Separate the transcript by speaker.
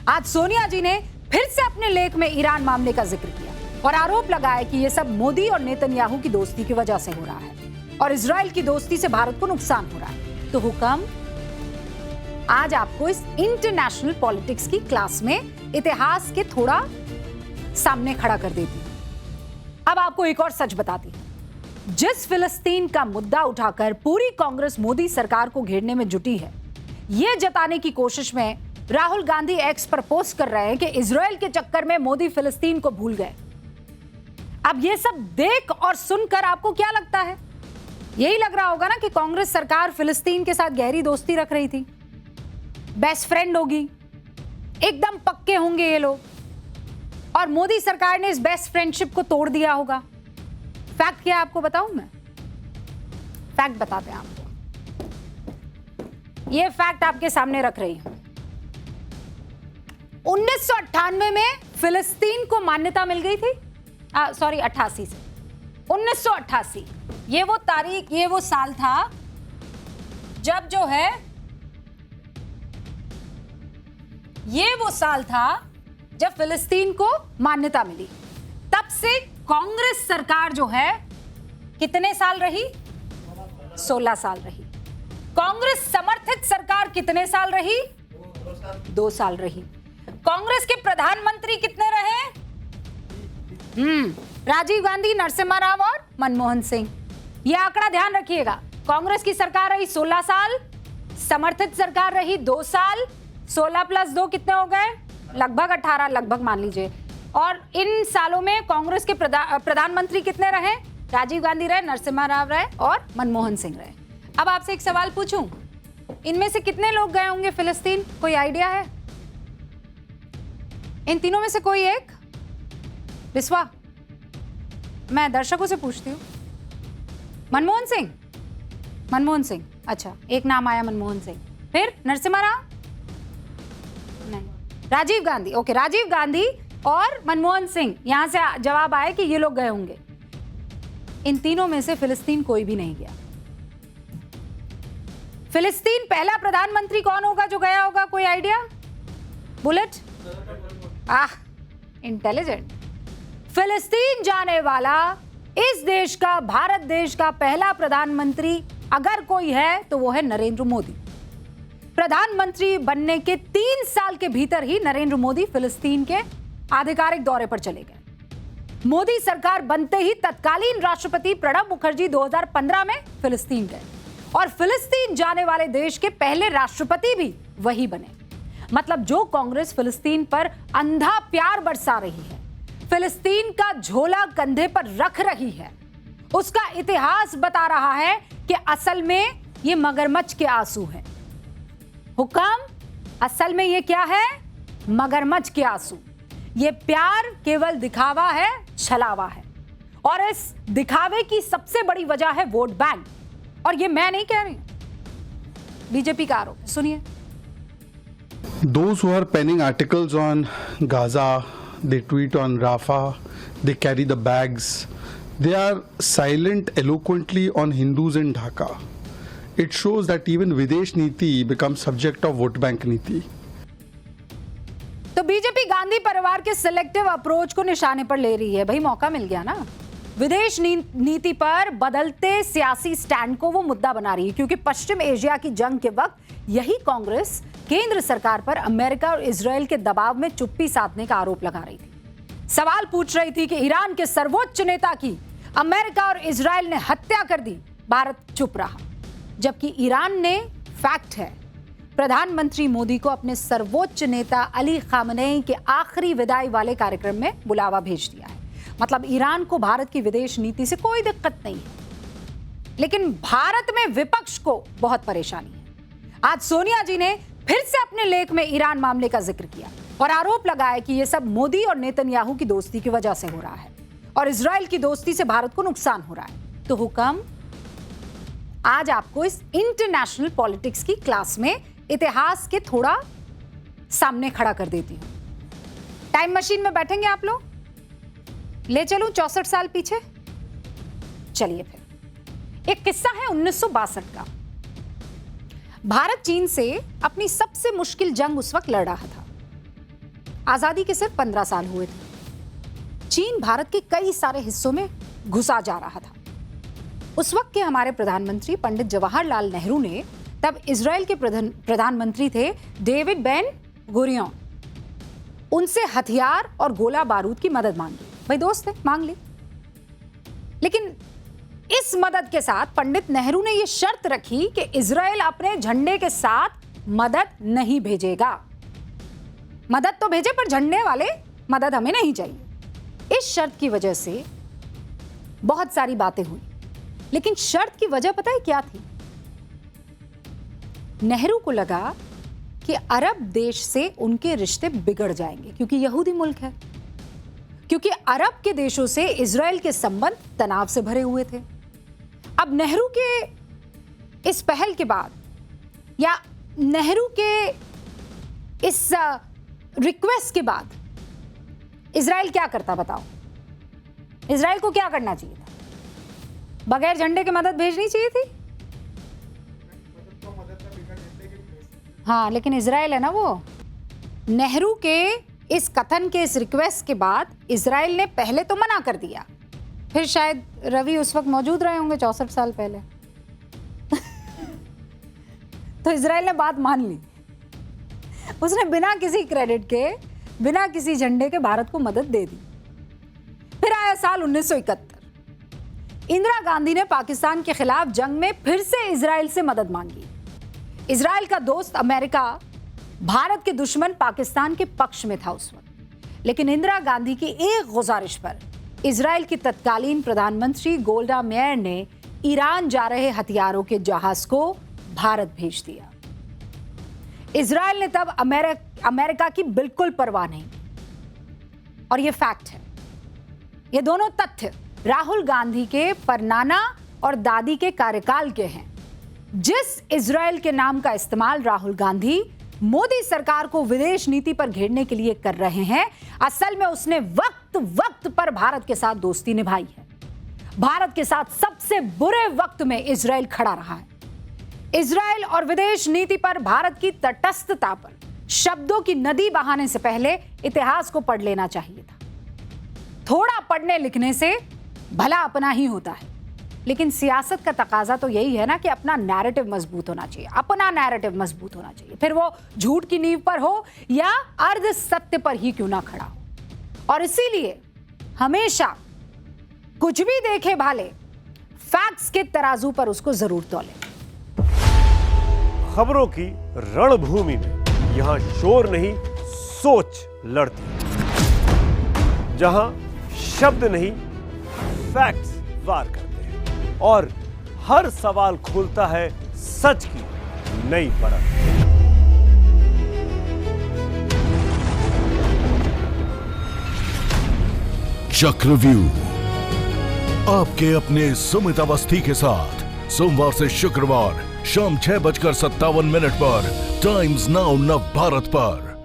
Speaker 1: आज सोनिया जी ने फिर से अपने लेख में ईरान मामले का जिक्र किया और आरोप लगाया कि यह सब मोदी और नेतन्याहू की दोस्ती की वजह से हो रहा है और इजराइल की दोस्ती से भारत को नुकसान हो रहा है। तो हुक्म, आज आपको इस इंटरनेशनल पॉलिटिक्स की क्लास में इतिहास के थोड़ा सामने खड़ा कर देती हूं। अब आपको एक और सच बताती हूं। जिस फिलिस्तीन का मुद्दा उठाकर पूरी कांग्रेस मोदी सरकार को घेरने में जुटी है, यह जताने की कोशिश में राहुल गांधी एक्स पर पोस्ट कर रहे हैं कि इजराइल के चक्कर में मोदी फिलिस्तीन को भूल गए। अब यह सब देख और सुनकर आपको क्या लगता है? यही लग रहा होगा ना कि कांग्रेस सरकार फिलिस्तीन के साथ गहरी दोस्ती रख रही थी, बेस्ट फ्रेंड होगी, एकदम पक्के होंगे ये लोग, और मोदी सरकार ने इस बेस्ट फ्रेंडशिप को तोड़ दिया होगा। फैक्ट क्या है आपको बताऊं मैं? फैक्ट बताते हैं आपको। ये फैक्ट आपके सामने रख रही हूं। 1998 में फिलिस्तीन को मान्यता मिल गई थी, 88 से 1988। ये वो तारीख, ये वो साल था जब जो है, ये वो साल था जब फिलिस्तीन को मान्यता मिली। तब से कांग्रेस सरकार जो है कितने साल रही? 16 साल रही। कांग्रेस समर्थित सरकार कितने साल रही? 2 साल रही। कांग्रेस के प्रधानमंत्री कितने रहे? राजीव गांधी, नरसिम्हा राव और मनमोहन सिंह। यह आंकड़ा ध्यान रखिएगा। कांग्रेस की सरकार रही 16 साल, समर्थित सरकार रही 2 साल, 16 + 2 कितने हो गए? लगभग 18, लगभग मान लीजिए। और इन सालों में कांग्रेस के प्रधानमंत्री कितने रहे? राजीव गांधी रहे, नरसिम्हा राव रहे और मनमोहन सिंह रहे। अब आपसे एक सवाल पूछूं, इनमें से कितने लोग गए होंगे फिलिस्तीन? कोई आइडिया है? इन तीनों में से कोई एक? बिस्वा, मैं दर्शकों से पूछती हूँ। मनमोहन सिंह? मनमोहन सिंह, अच्छा, एक नाम आया मनमोहन सिंह। फिर नरसिम्हा राव? नहीं। राजीव गांधी, ओके, राजीव गांधी और मनमोहन सिंह, यहां से जवाब आया कि ये लोग गए होंगे। इन तीनों में से फिलिस्तीन कोई भी नहीं गया। फिलिस्तीन पहला प्रधानमंत्री कौन होगा जो गया होगा? कोई आइडिया? बुलेट? इंटेलिजेंट। फिलिस्तीन जाने वाला इस देश का, भारत देश का पहला प्रधानमंत्री अगर कोई है तो वो है नरेंद्र मोदी। प्रधानमंत्री बनने के 3 साल के भीतर ही नरेंद्र मोदी फिलिस्तीन के आधिकारिक दौरे पर चले गए। मोदी सरकार बनते ही तत्कालीन राष्ट्रपति प्रणब मुखर्जी 2015 में फिलिस्तीन गए और फिलिस्तीन जाने वाले देश के पहले राष्ट्रपति भी वही बने। मतलब जो कांग्रेस फिलिस्तीन पर अंधा प्यार बरसा रही है, फिलिस्तीन का झोला कंधे पर रख रही है, उसका इतिहास बता रहा है कि असल में ये मगरमच्छ के आंसू हैं। हुक्म, असल में ये क्या है? मगरमच्छ के आंसू। ये प्यार केवल दिखावा है, छलावा है, और इस दिखावे की सबसे बड़ी वजह है वोट बैंक। और ये मैं नहीं कह रही, बीजेपी का आरोप है। सुनिए।
Speaker 2: Those who are penning articles on Gaza, they tweet on Rafah, they carry the bags, they are silent eloquently on Hindus in Dhaka. It shows that even Videsh Niti becomes subject of vote bank नीति।
Speaker 1: तो BJP Gandhi परिवार के selective approach को निशाने पर ले रही है। भाई मौका मिल गया ना। विदेश नीति पर बदलते सियासी स्टैंड को वो मुद्दा बना रही है, क्योंकि पश्चिम एशिया की जंग के वक्त यही कांग्रेस केंद्र सरकार पर अमेरिका और इजराइल के दबाव में चुप्पी साधने का आरोप लगा रही थी। सवाल पूछ रही थी कि ईरान के सर्वोच्च नेता की अमेरिका और इजराइल ने हत्या कर दी, भारत चुप रहा। जबकि ईरान ने, फैक्ट है, प्रधानमंत्री मोदी को अपने सर्वोच्च नेता अली खामनेई के आखिरी विदाई वाले कार्यक्रम में बुलावा भेज दिया है। मतलब ईरान को भारत की विदेश नीति से कोई दिक्कत नहीं है, लेकिन भारत में विपक्ष को बहुत परेशानी है। आज सोनिया जी ने फिर से अपने लेख में ईरान मामले का जिक्र किया और आरोप लगाया कि यह सब मोदी और नेतन्याहू की दोस्ती की वजह से हो रहा है और इजराइल की दोस्ती से भारत को नुकसान हो रहा है। तो हुक्म, आज आपको इस इंटरनेशनल पॉलिटिक्स की क्लास में इतिहास के थोड़ा सामने खड़ा कर देती हूं। टाइम मशीन में बैठेंगे आप लोग? ले चलूं 64 साल पीछे? चलिए फिर। एक किस्सा है 1962 का। भारत चीन से अपनी सबसे मुश्किल जंग उस वक्त लड़ रहा था। आजादी के सिर्फ 15 साल हुए थे। चीन भारत के कई सारे हिस्सों में घुसा जा रहा था। उस वक्त के हमारे प्रधानमंत्री पंडित जवाहरलाल नेहरू ने तब इजराइल के प्रधानमंत्री थे डेविड बेन गुरियन, उनसे हथियार और गोला बारूद की मदद मांगी। भाई दोस्त है, मांग ली। लेकिन इस मदद के साथ पंडित नेहरू ने यह शर्त रखी कि इजराइल अपने झंडे के साथ मदद नहीं भेजेगा। मदद तो भेजे पर झंडे वाले मदद हमें नहीं चाहिए। इस शर्त की वजह से बहुत सारी बातें हुई, लेकिन शर्त की वजह पता है क्या थी? नेहरू को लगा कि अरब देश से उनके रिश्ते बिगड़ जाएंगे, क्योंकि यहूदी मुल्क है, क्योंकि अरब के देशों से इजराइल के संबंध तनाव से भरे हुए थे। अब नेहरू के इस पहल के बाद या नेहरू के इस रिक्वेस्ट के बाद इजराइल क्या करता बताओ? इजराइल को क्या करना चाहिए था? बगैर झंडे के मदद भेजनी चाहिए थी। हाँ, लेकिन इजराइल है ना वो। नेहरू के इस कथन के, इस रिक्वेस्ट के बाद इजराइल ने पहले तो मना कर दिया, फिर शायद रवि उस वक्त मौजूद रहे होंगे 64 साल पहले तो इजराइल ने बात मान ली। उसने बिना किसी क्रेडिट के, बिना किसी झंडे के भारत को मदद दे दी। फिर आया साल 1971। इंदिरा गांधी ने पाकिस्तान के खिलाफ जंग में फिर से इजराइल से मदद मांगी। इजराइल का दोस्त अमेरिका भारत के दुश्मन पाकिस्तान के पक्ष में था उस वक्त, लेकिन इंदिरा गांधी की एक गुजारिश पर इजराइल की तत्कालीन प्रधानमंत्री गोल्डा मेयर ने ईरान जा रहे हथियारों के जहाज को भारत भेज दिया। इजराइल ने तब अमेरिका की बिल्कुल परवाह नहीं, और यह फैक्ट है। ये दोनों तथ्य राहुल गांधी के परनाना और दादी के कार्यकाल के हैं। जिस इजराइल के नाम का इस्तेमाल राहुल गांधी मोदी सरकार को विदेश नीति पर घेरने के लिए कर रहे हैं, असल में उसने वक्त वक्त पर भारत के साथ दोस्ती निभाई है। भारत के साथ सबसे बुरे वक्त में इजराइल खड़ा रहा है। इजराइल और विदेश नीति पर भारत की तटस्थता पर शब्दों की नदी बहाने से पहले इतिहास को पढ़ लेना चाहिए था। थोड़ा पढ़ने लिखने से भला अपना ही होता है, लेकिन सियासत का तकाजा तो यही है ना कि अपना नैरेटिव मजबूत होना चाहिए, अपना नैरेटिव मजबूत होना चाहिए, फिर वो झूठ की नींव पर हो या अर्ध सत्य पर ही क्यों ना खड़ा हो। और इसीलिए हमेशा कुछ भी देखे भाले फैक्ट्स के तराजू पर उसको जरूर तौलें।
Speaker 3: खबरों की रणभूमि में यहां शोर नहीं, सोच लड़ती है। जहां शब्द नहीं, फैक्ट्स वार करते हैं, और हर सवाल खोलता है सच की नई परत।
Speaker 4: चक्रव्यूह आपके अपने सुमित अवस्थी के साथ सोमवार से शुक्रवार शाम 6:57 पर टाइम्स नाउ नव भारत पर।